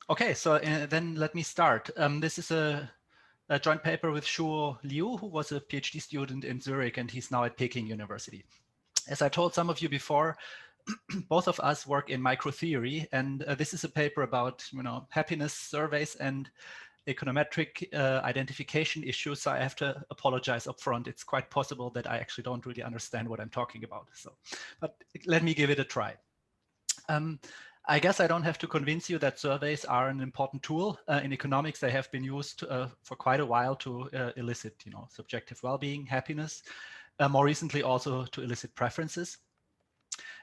Okay, so then let me start. This is a joint paper with Shuo Liu, who was a PhD student in Zurich, and he's now at Peking University. As I told some of you before, both of us work in microtheory, and this is a paper about happiness surveys and econometric identification issues. So I have to apologize upfront. It's quite possible that I actually don't really understand what I'm talking about. So, but let me give it a try. I guess I don't have to convince you that surveys are an important tool in economics. They have been used for quite a while to elicit, subjective well-being, happiness, more recently also to elicit preferences.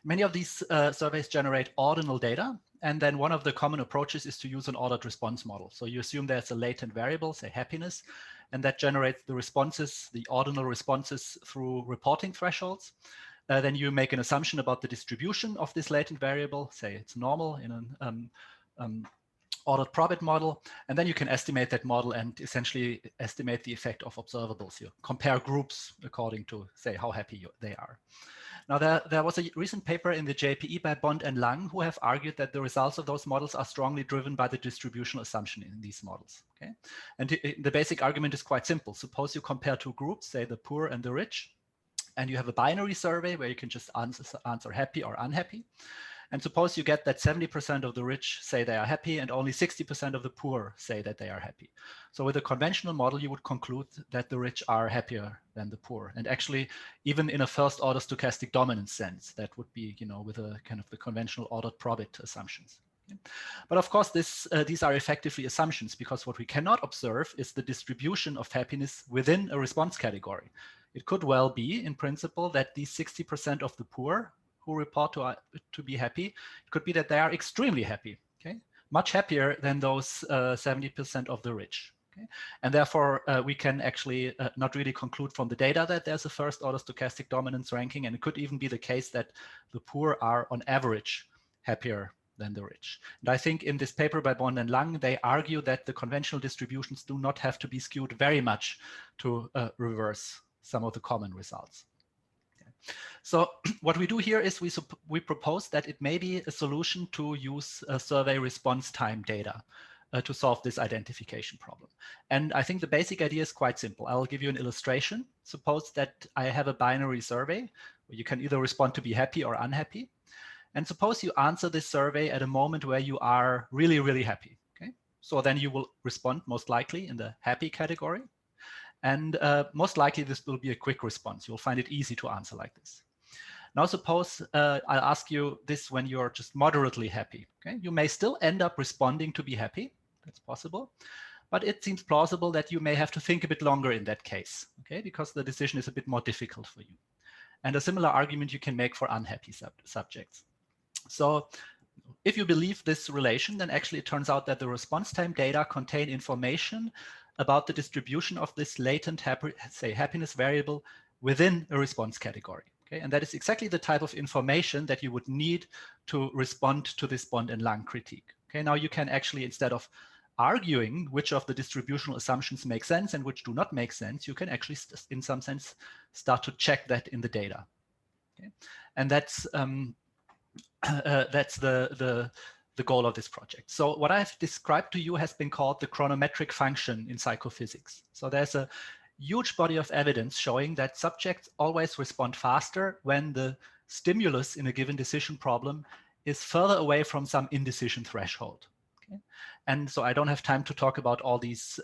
Many of these surveys generate ordinal data, and then one of the common approaches is to use an ordered response model. So you assume there's a latent variable, say happiness, and that generates the responses, the ordinal responses through reporting thresholds. Then you make an assumption about the distribution of this latent variable, say it's normal in an ordered probit model, and then you can estimate that model and essentially estimate the effect of observables. You compare groups according to, say, how happy they are. Now, there was a recent paper in the JPE by Bond and Lang who have argued that the results of those models are strongly driven by the distributional assumption in these models. Okay, and the basic argument is quite simple. Suppose you compare two groups, say the poor and the rich, and you have a binary survey where you can just answer happy or unhappy. And suppose you get that 70% of the rich say they are happy and only 60% of the poor say that they are happy. So with a conventional model, you would conclude that the rich are happier than the poor. And actually, even in a first order stochastic dominance sense, that would be, with a kind of the conventional ordered probit assumptions. But of course, these are effectively assumptions, because what we cannot observe is the distribution of happiness within a response category. It could well be, in principle, that these 60% of the poor who report to be happy, it could be that they are extremely happy, okay? Much happier than those 70% of the rich. Okay? And therefore, we can actually not really conclude from the data that there's a first order stochastic dominance ranking, and it could even be the case that the poor are on average happier than the rich. And I think in this paper by Bond and Lang, they argue that the conventional distributions do not have to be skewed very much to reverse some of the common results. Okay. So what we do here is we propose that it may be a solution to use survey response time data to solve this identification problem. And I think the basic idea is quite simple. I'll give you an illustration. Suppose that I have a binary survey where you can either respond to be happy or unhappy. And suppose you answer this survey at a moment where you are really, really happy. Okay? So then you will respond most likely in the happy category. And most likely this will be a quick response. You'll find it easy to answer like this. Now suppose I'll ask you this when you're just moderately happy. Okay? You may still end up responding to be happy. That's possible. But it seems plausible that you may have to think a bit longer in that case, okay? Because the decision is a bit more difficult for you. And a similar argument you can make for unhappy subjects. So if you believe this relation, then actually it turns out that the response time data contain information about the distribution of this latent happiness variable within a response category. Okay? And that is exactly the type of information that you would need to respond to this Bond and Lang critique. Okay? Now you can actually, instead of arguing which of the distributional assumptions make sense and which do not make sense, you can actually, in some sense, start to check that in the data. Okay? And that's the goal of this project. So what I've described to you has been called the chronometric function in psychophysics. So there's a huge body of evidence showing that subjects always respond faster when the stimulus in a given decision problem is further away from some indecision threshold. Okay? And so I don't have time to talk about all these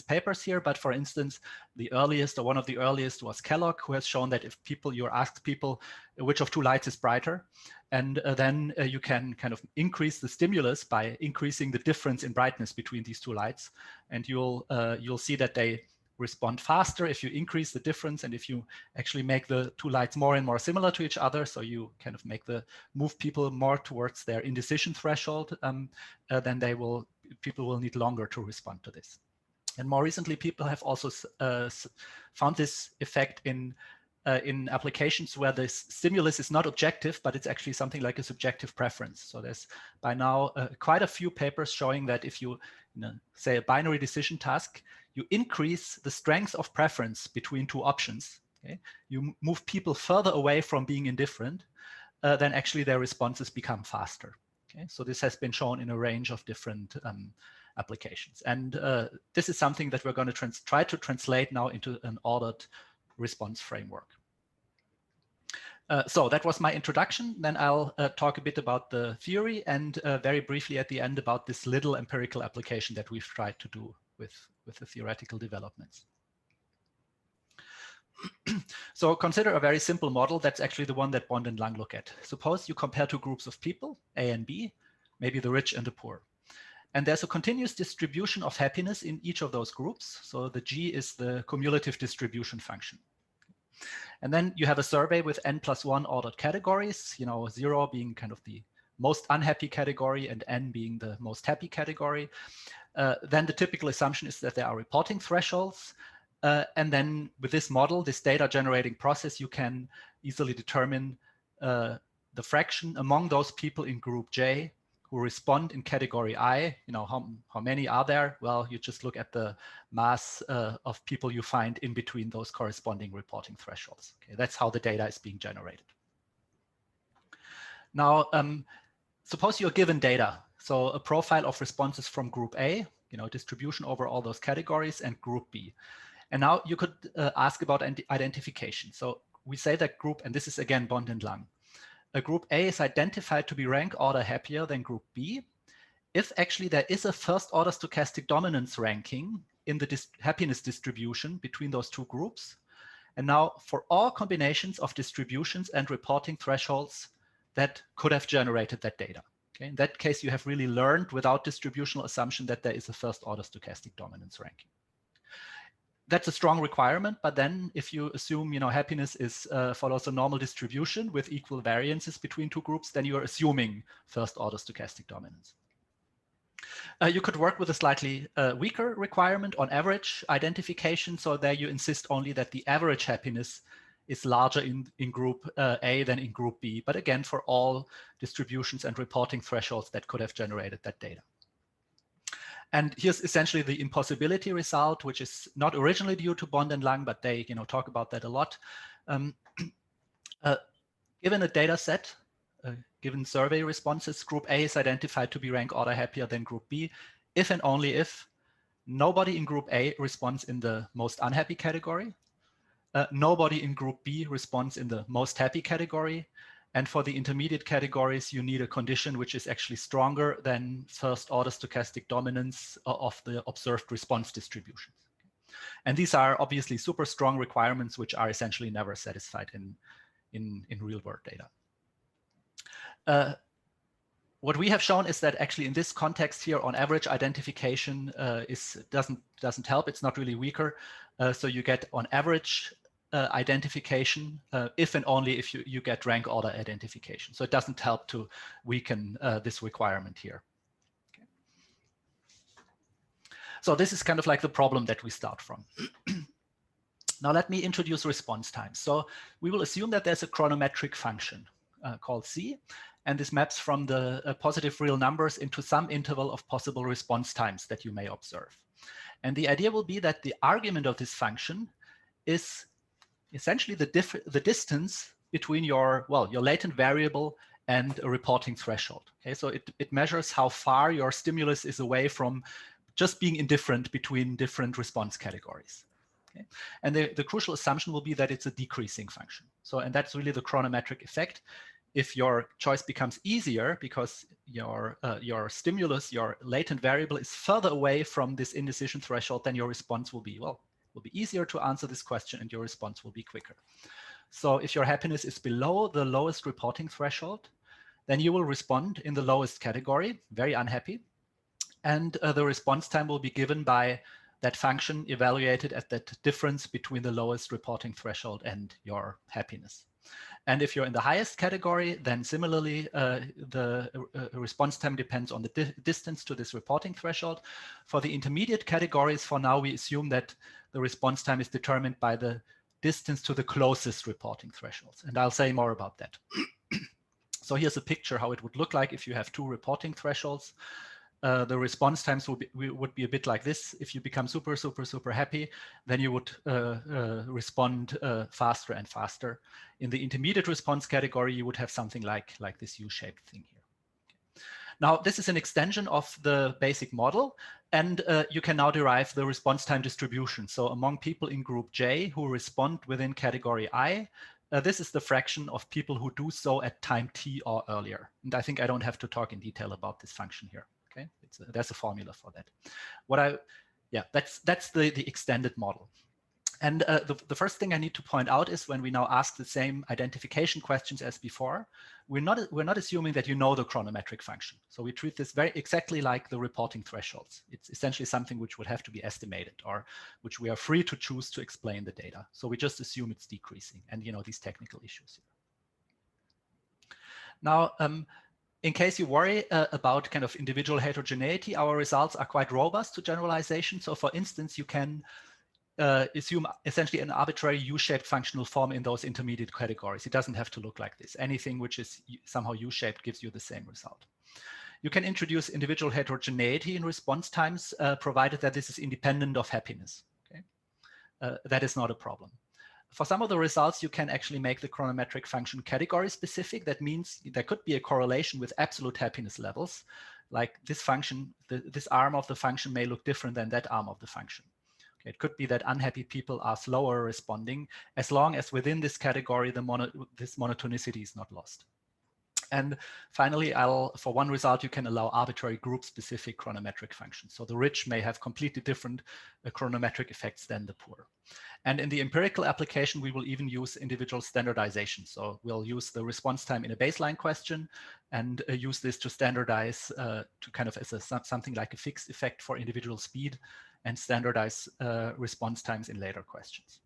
papers here, but for instance, the earliest or one of the earliest was Kellogg, who has shown that if you ask people which of two lights is brighter, and then you can kind of increase the stimulus by increasing the difference in brightness between these two lights, and you'll see that they respond faster if you increase the difference and if you actually make the two lights more and more similar to each other. So you kind of move people more towards their indecision threshold, then people will need longer to respond to this. And more recently, people have also found this effect in applications where the stimulus is not objective, but it's actually something like a subjective preference. So there's by now quite a few papers showing that if you say a binary decision task, you increase the strength of preference between two options. Okay? You move people further away from being indifferent, then actually their responses become faster. Okay, so this has been shown in a range of different applications. And this is something that we're going to try to translate now into an ordered response framework. So that was my introduction. Then I'll talk a bit about the theory and very briefly at the end about this little empirical application that we've tried to do with the theoretical developments. So consider a very simple model. That's actually the one that Bond and Lang look at. Suppose you compare two groups of people, A and B, maybe the rich and the poor. And there's a continuous distribution of happiness in each of those groups. So the G is the cumulative distribution function. And then you have a survey with n+1 ordered categories, 0 being kind of the most unhappy category and n being the most happy category. Then the typical assumption is that there are reporting thresholds. And then with this model, this data generating process, you can easily determine the fraction among those people in group J who respond in category I. How many are there? Well, you just look at the mass of people you find in between those corresponding reporting thresholds. Okay, that's how the data is being generated. Now, suppose you're given data. So a profile of responses from group A, distribution over all those categories, and group B. And now you could ask about identification. So we say that group, and this is again Bond and Lang, a group A is identified to be rank order happier than group B if actually there is a first order stochastic dominance ranking in the happiness distribution between those two groups. And now for all combinations of distributions and reporting thresholds that could have generated that data. Okay? In that case, you have really learned without distributional assumption that there is a first order stochastic dominance ranking. That's a strong requirement, but then if you assume happiness is follows a normal distribution with equal variances between two groups, then you are assuming first order stochastic dominance. You could work with a slightly weaker requirement on average identification. So there you insist only that the average happiness is larger in group A than in group B, but again for all distributions and reporting thresholds that could have generated that data. And here's essentially the impossibility result, which is not originally due to Bond and Lang, but they talk about that a lot. Given a data set, given survey responses, group A is identified to be rank order happier than group B, if and only if nobody in group A responds in the most unhappy category, nobody in group B responds in the most happy category, and for the intermediate categories, you need a condition which is actually stronger than first order stochastic dominance of the observed response distributions. And these are obviously super strong requirements which are essentially never satisfied in real world data. What we have shown is that actually in this context here, on average, identification doesn't help. It's not really weaker. So you get on average identification if and only if you get rank order identification. So it doesn't help to weaken this requirement here. Okay. So this is kind of like the problem that we start from. Now let me introduce response time. So we will assume that there's a chronometric function called C, and this maps from the positive real numbers into some interval of possible response times that you may observe. And the idea will be that the argument of this function is essentially the distance between your latent variable and a reporting threshold. Okay, so it measures how far your stimulus is away from just being indifferent between different response categories. Okay? And the crucial assumption will be that it's a decreasing function. So, and that's really the chronometric effect. If your choice becomes easier because your stimulus, your latent variable, is further away from this indecision threshold, then your response will be, will be easier to answer this question and your response will be quicker. So if your happiness is below the lowest reporting threshold, then you will respond in the lowest category, very unhappy. And the response time will be given by that function evaluated at that difference between the lowest reporting threshold and your happiness. And if you're in the highest category, then similarly, the response time depends on the distance to this reporting threshold. For the intermediate categories, for now, we assume that the response time is determined by the distance to the closest reporting thresholds. And I'll say more about that. So here's a picture how it would look like if you have two reporting thresholds. The response times would be a bit like this. If you become super, super, super happy, then you would respond faster and faster. In the intermediate response category, you would have something like this U-shaped thing here. Now, this is an extension of the basic model, and you can now derive the response time distribution. So among people in group J who respond within category I, this is the fraction of people who do so at time t or earlier. And I think I don't have to talk in detail about this function here. Okay, there's a formula for that. That's the extended model. And the first thing I need to point out is when we now ask the same identification questions as before, we're not assuming that you know the chronometric function. So we treat this very exactly like the reporting thresholds. It's essentially something which would have to be estimated or which we are free to choose to explain the data. So we just assume it's decreasing and these technical issues here. Now, in case you worry about kind of individual heterogeneity, our results are quite robust to generalization. So for instance, you can assume essentially an arbitrary U-shaped functional form in those intermediate categories. It doesn't have to look like this. Anything which is somehow U-shaped gives you the same result. You can introduce individual heterogeneity in response times, provided that this is independent of happiness. Okay? That is not a problem. For some of the results, you can actually make the chronometric function category specific. That means there could be a correlation with absolute happiness levels. Like this function, this arm of the function may look different than that arm of the function. It could be that unhappy people are slower responding as long as within this category, this monotonicity is not lost. And finally, for one result, you can allow arbitrary group-specific chronometric functions. So the rich may have completely different chronometric effects than the poor. And in the empirical application, we will even use individual standardization. So we'll use the response time in a baseline question and use this to standardize to kind of as something like a fixed effect for individual speed and standardize response times in later questions.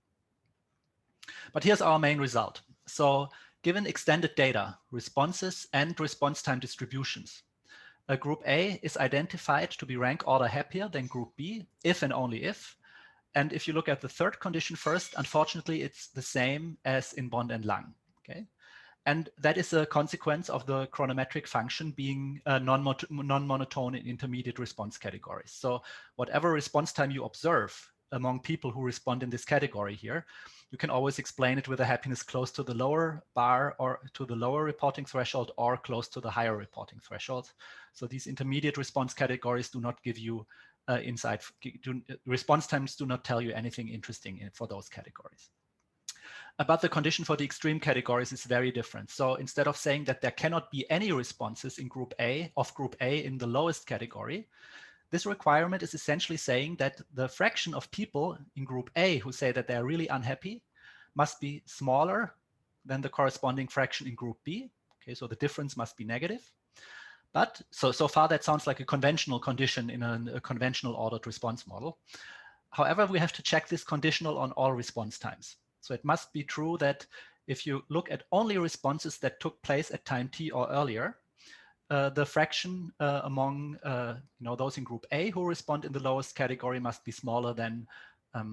But here's our main result. So given extended data, responses and response time distributions, group A is identified to be rank order happier than group B, if and only if. And if you look at the third condition first, unfortunately, it's the same as in Bond and Lang. Okay? And that is a consequence of the chronometric function being non-monotone in intermediate response categories. So whatever response time you observe among people who respond in this category here, you can always explain it with a happiness close to the lower bar or to the lower reporting threshold or close to the higher reporting threshold. So these intermediate response categories do not give you insight. Response times do not tell you anything interesting for those categories. But the condition for the extreme categories is very different. So instead of saying that there cannot be any responses in group A in the lowest category, this requirement is essentially saying that the fraction of people in group A who say that they're really unhappy must be smaller than the corresponding fraction in group B. Okay, so the difference must be negative. But so far that sounds like a conventional condition in a conventional ordered response model. However, we have to check this conditional on all response times. So it must be true that if you look at only responses that took place at time t or earlier, the fraction among those in group A who respond in the lowest category must be smaller than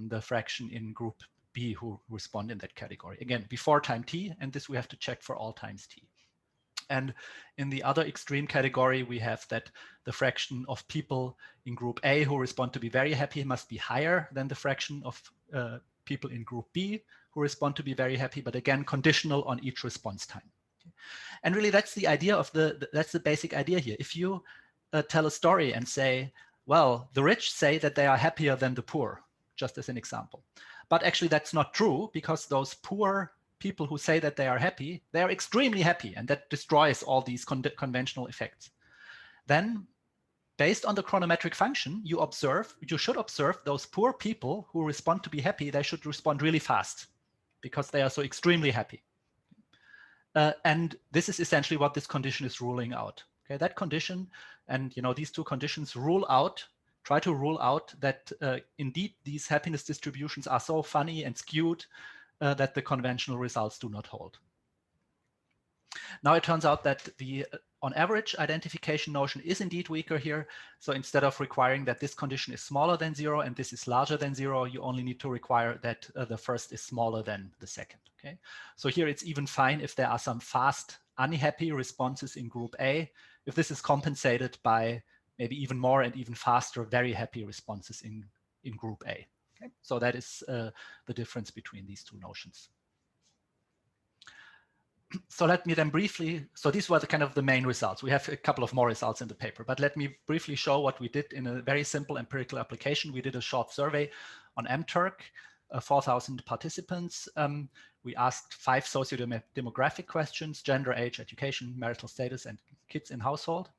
the fraction in group B who respond in that category. Again, before time t, and this we have to check for all times t. And in the other extreme category, we have that the fraction of people in group A who respond to be very happy must be higher than the fraction of people in group B who respond to be very happy, but again, conditional on each response time. And really that's the idea of that's the basic idea here. If you tell a story and say, well, the rich say that they are happier than the poor, just as an example. But actually that's not true, because those poor people who say that they are happy, they are extremely happy, and that destroys all these conventional effects. Then based on the chronometric function, you should observe those poor people who respond to be happy, they should respond really fast because they are so extremely happy. And this is essentially what this condition is ruling out. Okay, that condition and these two conditions try to rule out that indeed these happiness distributions are so funny and skewed that the conventional results do not hold. Now it turns out that the on average identification notion is indeed weaker here. So instead of requiring that this condition is smaller than 0 and this is larger than 0, you only need to require that the first is smaller than the second. Okay, so here it's even fine if there are some fast unhappy responses in group A, if this is compensated by maybe even more and even faster very happy responses in group A. Okay, so that is the difference between these two notions. So let me then briefly, so these were the kind of the main results. We have a couple of more results in the paper, but let me briefly show what we did in a very simple empirical application. We did a short survey on mTurk, 4,000 participants. We asked 5 socio-demographic questions: gender, age, education, marital status, and kids in household,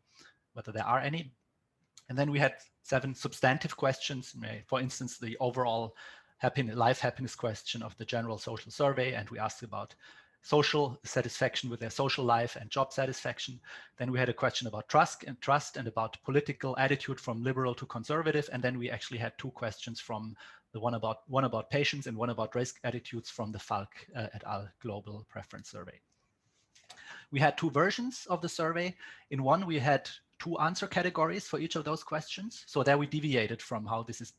whether there are any. And then we had 7 substantive questions, for instance, the overall life happiness question of the general social survey, and we asked about social satisfaction with their social life and job satisfaction. Then we had a question about trust and about political attitude from liberal to conservative. And then we actually had 2 questions from the one about patients and one about risk attitudes from the Falk et al. Global Preference Survey. We had 2 versions of the survey. In one, we had 2 answer categories for each of those questions. So there we deviated from how this is,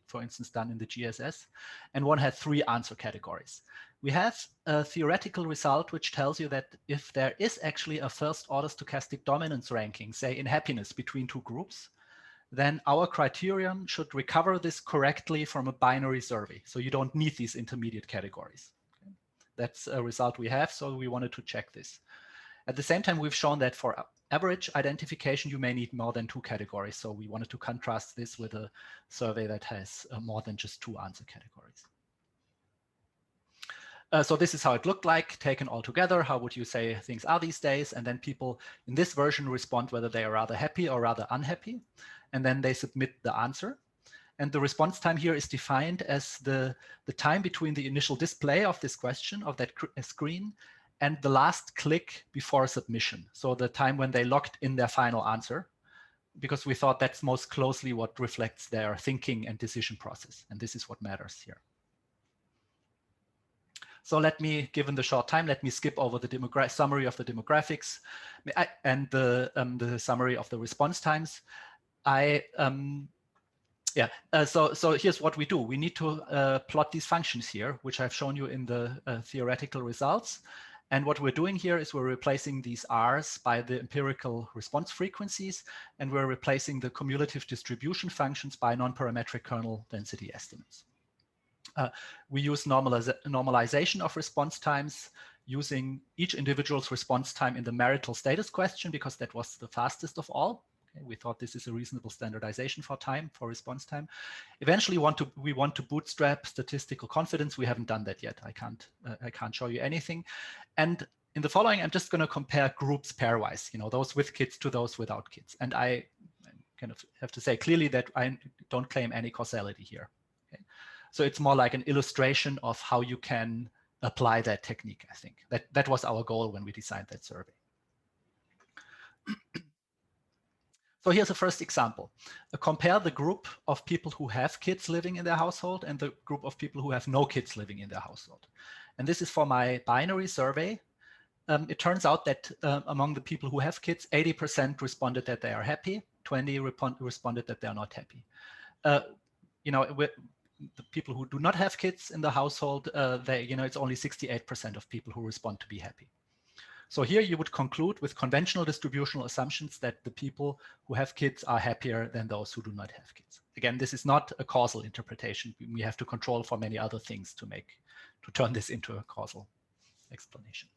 for instance, done in the GSS. And one had 3 answer categories. We have a theoretical result which tells you that if there is actually a first order stochastic dominance ranking, say in happiness between 2 groups, then our criterion should recover this correctly from a binary survey. So you don't need these intermediate categories. Okay. That's a result we have, so we wanted to check this. At the same time, we've shown that for average identification, you may need more than 2 categories. So we wanted to contrast this with a survey that has more than just 2 answer categories. So this is how it looked like, taken all together. How would you say things are these days? And then people in this version respond whether they are rather happy or rather unhappy. And then they submit the answer. And the response time here is defined as the time between the initial display of this question, of that screen, and the last click before submission. So the time when they logged in their final answer, because we thought that's most closely what reflects their thinking and decision process. And this is what matters here. So let me, given the short time, let me skip over the summary of the demographics and the summary of the response times. So here's what we do. We need to plot these functions here, which I've shown you in the theoretical results. And what we're doing here is we're replacing these R's by the empirical response frequencies, and we're replacing the cumulative distribution functions by non-parametric kernel density estimates. We use normalization of response times using each individual's response time in the marital status question, because that was the fastest of all. Okay, we thought this is a reasonable standardization for response time. Eventually, we want to bootstrap statistical confidence. We haven't done that yet. I can't show you anything. And in the following, I'm just going to compare groups pairwise, those with kids to those without kids. And I kind of have to say clearly that I don't claim any causality here. Okay? So it's more like an illustration of how you can apply that technique, I think. That was our goal when we designed that survey. So here's a first example. Compare the group of people who have kids living in their household and the group of people who have no kids living in their household. And this is for my binary survey. It turns out that among the people who have kids, 80% responded that they are happy, 20% responded that they are not happy. The people who do not have kids in the household, it's only 68% of people who respond to be happy. So here you would conclude with conventional distributional assumptions that the people who have kids are happier than those who do not have kids. Again, this is not a causal interpretation. We have to control for many other things to turn this into a causal explanation.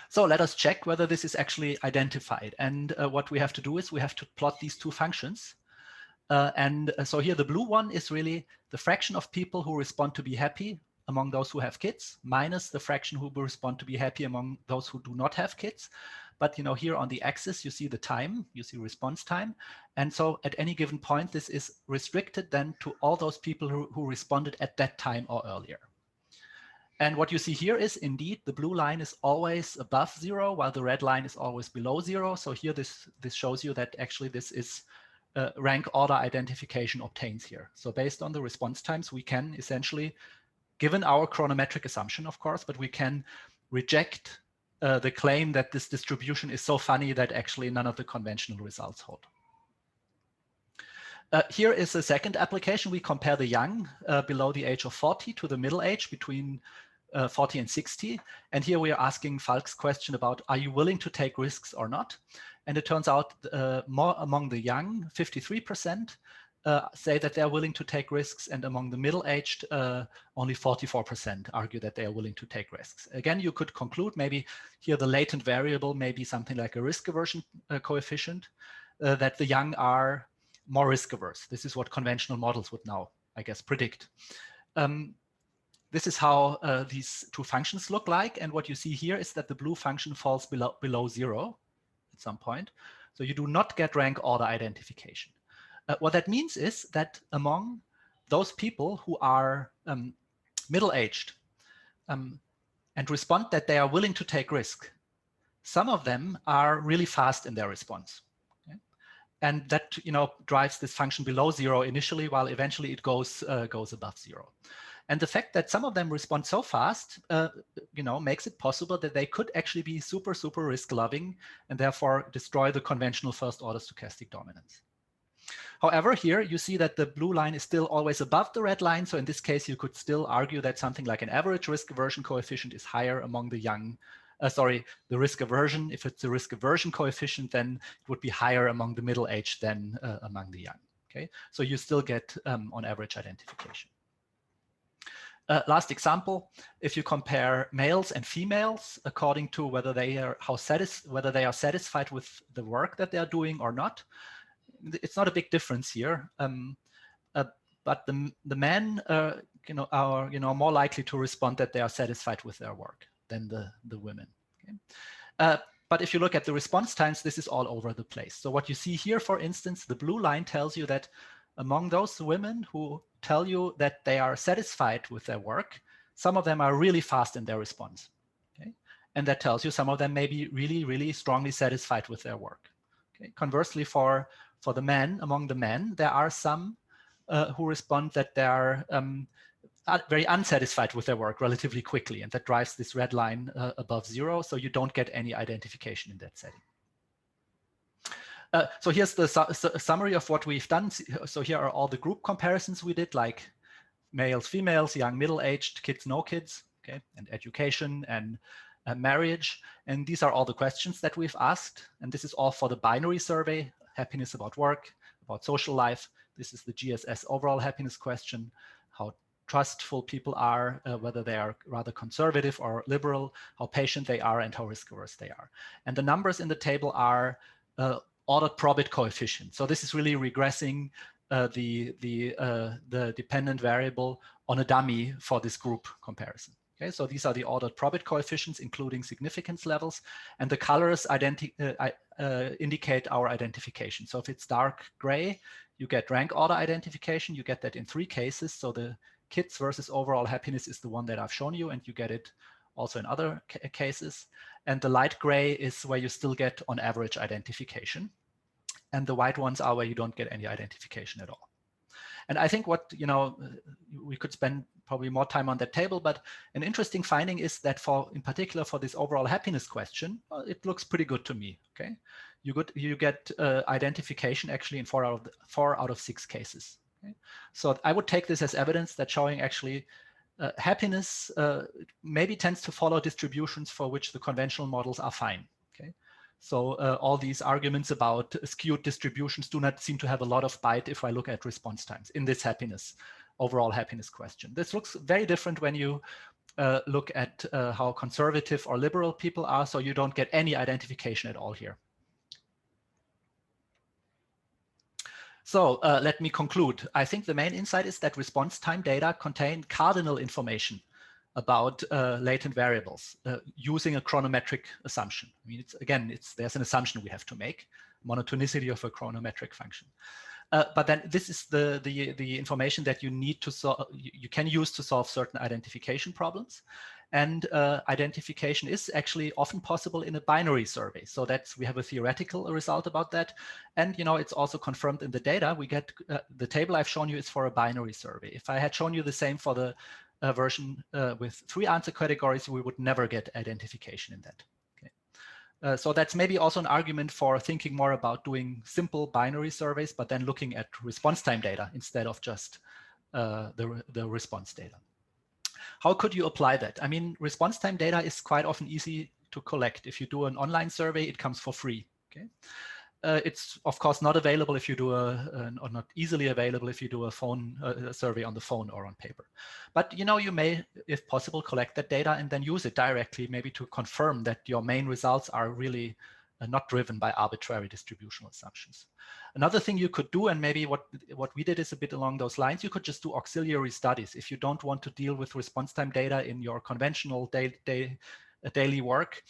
So let us check whether this is actually identified. And what we have to do is we have to plot these 2 functions. So here the blue one is really the fraction of people who respond to be happy among those who have kids, minus the fraction who will respond to be happy among those who do not have kids. But here on the axis, you see the time, you see response time. And so at any given point, this is restricted then to all those people who responded at that time or earlier. And what you see here is indeed the blue line is always above 0, while the red line is always below 0. So here this shows you that actually this is rank order identification obtains here. So based on the response times, we can essentially, given our chronometric assumption, of course, but we can reject the claim that this distribution is so funny that actually none of the conventional results hold. Here is a second application. We compare the young below the age of 40 to the middle age between 40 and 60. And here we are asking Falk's question about, are you willing to take risks or not? And it turns out more among the young, 53%, say that they are willing to take risks, and among the middle-aged, only 44% argue that they are willing to take risks. Again, you could conclude maybe here the latent variable may be something like a risk aversion coefficient, that the young are more risk averse. This is what conventional models would now, I guess, predict. This is how these two functions look like. And what you see here is that the blue function falls below 0 at some point. So you do not get rank order identification. What that means is that among those people who are middle-aged and respond that they are willing to take risk, some of them are really fast in their response. Okay? And that drives this function below 0 initially, while eventually it goes above 0. And the fact that some of them respond so fast, makes it possible that they could actually be super, super risk-loving and therefore destroy the conventional first-order stochastic dominance. However, here you see that the blue line is still always above the red line. So in this case, you could still argue that something like an average risk aversion coefficient is higher among the young. The risk aversion, if it's a risk aversion coefficient, then it would be higher among the middle-aged than among the young. Okay, so you still get on average identification. Last example, if you compare males and females according to whether they are satisfied with the work that they are doing or not, it's not a big difference here. But the men, are more likely to respond that they are satisfied with their work than the women. Okay? But if you look at the response times, this is all over the place. So what you see here, for instance, the blue line tells you that among those women who tell you that they are satisfied with their work, some of them are really fast in their response. Okay? And that tells you some of them may be really, really strongly satisfied with their work. Okay? Conversely, for the men, among the men, there are some who respond that they are very unsatisfied with their work relatively quickly, and that drives this red line above 0, so you don't get any identification in that setting. So here's the summary of what we've done. So here are all the group comparisons we did, like males, females, young, middle-aged, kids, no kids, okay, and education and marriage. And these are all the questions that we've asked. And this is all for the binary survey: happiness about work, about social life. This is the GSS overall happiness question: how trustful people are, whether they are rather conservative or liberal, how patient they are, and how risk-averse they are. And the numbers in the table are ordered probit coefficient. So this is really regressing the dependent variable on a dummy for this group comparison. Okay, so these are the ordered probit coefficients, including significance levels, and the colors indicate our identification. So if it's dark gray, you get rank order identification. You get that in 3 cases. So the kids versus overall happiness is the one that I've shown you, and you get it also in other cases. And the light gray is where you still get on average identification. And the white ones are where you don't get any identification at all. And I think what, we could spend probably more time on that table, but an interesting finding is that in particular for this overall happiness question, it looks pretty good to me, okay? You get identification actually in 4 out of 6 cases. Okay? So I would take this as evidence that showing actually happiness maybe tends to follow distributions for which the conventional models are fine. Okay, so all these arguments about skewed distributions do not seem to have a lot of bite if I look at response times in this overall happiness question. This looks very different when you look at how conservative or liberal people are, so you don't get any identification at all here. So let me conclude. I think the main insight is that response time data contain cardinal information about latent variables using a chronometric assumption. I mean, there's an assumption we have to make, monotonicity of a chronometric function. But then this is the information that you need to you can use to solve certain identification problems. And identification is actually often possible in a binary survey. So we have a theoretical result about that. And it's also confirmed in the data. We get the table I've shown you is for a binary survey. If I had shown you the same for the version with 3 answer categories, we would never get identification in that. Okay. So that's maybe also an argument for thinking more about doing simple binary surveys, but then looking at response time data instead of just the response data. How could you apply that? I mean, response time data is quite often easy to collect. If you do an online survey, it comes for free. Okay. It's of course not available if you do or not easily available if you do a phone survey on the phone or on paper. But you may, if possible, collect that data and then use it directly, maybe to confirm that your main results are really not driven by arbitrary distributional assumptions. Another thing you could do, and maybe what we did is a bit along those lines, you could just do auxiliary studies. If you don't want to deal with response time data in your conventional daily work,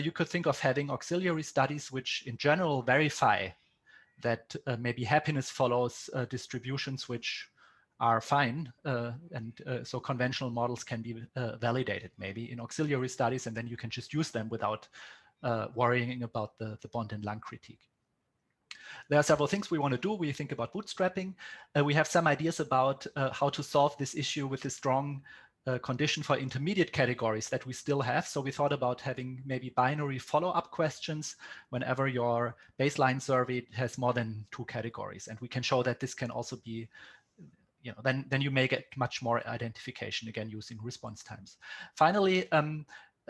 you could think of having auxiliary studies which in general verify that maybe happiness follows distributions which are fine, so conventional models can be validated maybe in auxiliary studies, and then you can just use them without worrying about the Bond and Lang critique. There are several things we want to do. We think about bootstrapping. We have some ideas about how to solve this issue with the strong condition for intermediate categories that we still have. So we thought about having maybe binary follow-up questions whenever your baseline survey has more than 2 categories. And we can show that this can also be, then you may get much more identification, again, using response times. Finally,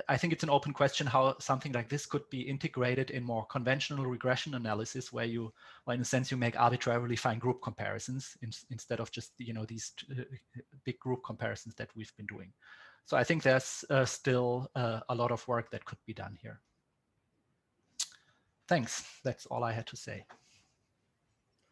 I think it's an open question how something like this could be integrated in more conventional regression analysis, where in a sense you make arbitrarily fine group comparisons instead of just these big group comparisons that we've been doing. So I think there's still a lot of work that could be done here. Thanks. That's all I had to say.